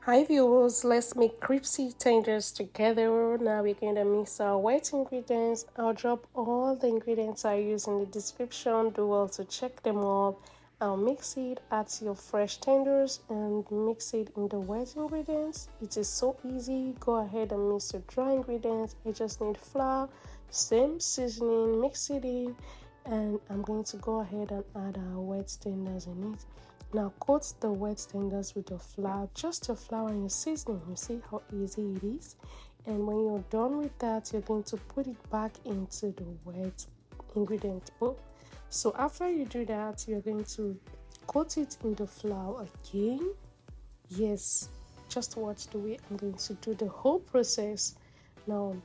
Hi viewers, let's make crispy tenders together. Now we're going to mix our wet ingredients. I'll drop all the ingredients I use in the description. Do well to check them up. I'll mix it, add your fresh tenders and mix it in the wet ingredients. It is so easy. Go ahead and mix your dry ingredients. I just need flour, same seasoning, mix it in, and I'm going to go ahead and add our wet tenders in it. Now coat the wet tenders with your flour, just your flour and your seasoning. You see how easy it is? And when you're done with that, you're going to put it back into the wet ingredient bowl. So after you do that, you're going to coat it in the flour again. Yes, just watch the way I'm going to do the whole process. Now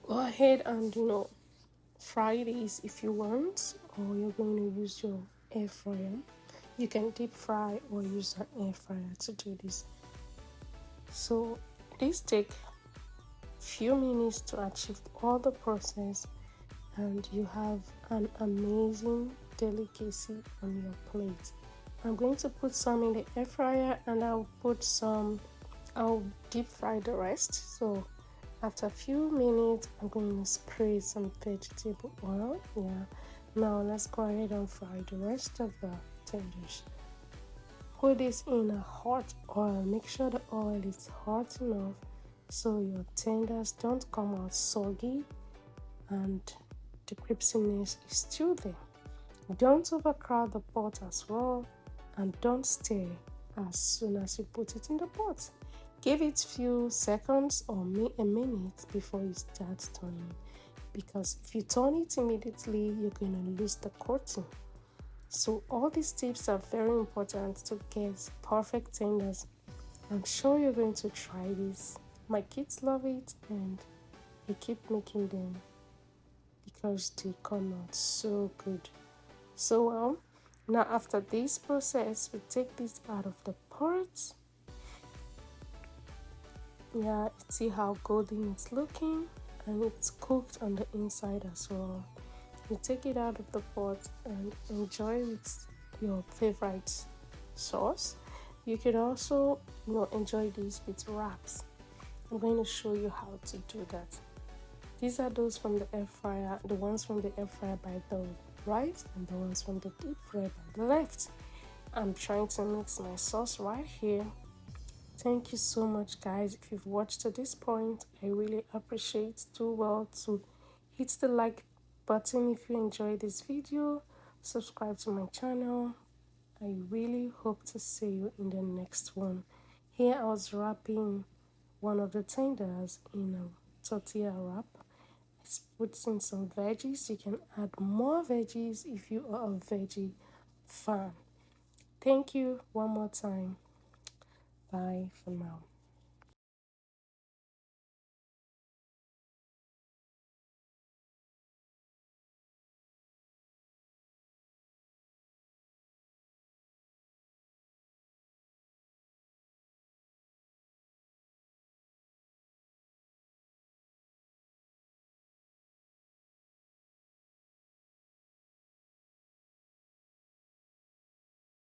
go ahead and fry these if you want, or you're going to use your air fryer. You can deep fry or use an air fryer to do this. So this take few minutes to achieve all the process, and you have an amazing delicacy on your plate. I'm going to put some in the air fryer and I'll deep fry the rest. So after a few minutes, I'm going to spray some vegetable oil. Now let's go ahead and fry the rest of the tenders. Put this in a hot oil. Make sure the oil is hot enough so your tenders don't come out soggy and the crispiness is still there. Don't overcrowd the pot as well, and don't stir as soon as you put it in the pot. Give it few seconds or a minute before you start turning, because if you turn it immediately, you're going to lose the coating. So all these tips are very important to get perfect tenders. I'm sure you're going to try this. My kids love it and I keep making them because they come out so good. So now after this process, we take this out of the pot. See how golden it's looking, and it's cooked on the inside as well. You take it out of the pot and enjoy with your favorite sauce. You could also enjoy this with wraps. I'm going to show you how to do that. These are those from the air fryer, the ones from the air fryer by the right and the ones from the deep fryer by the left. I'm trying to mix my sauce right here. Thank you so much, guys. If you've watched to this point, I really appreciate. Do well to hit the like button if you enjoyed this video. Subscribe to my channel. I really hope to see you in the next one. Here I was wrapping one of the tenders in a tortilla wrap. I put in some veggies. You can add more veggies if you are a veggie fan. Thank you one more time. Bye for now.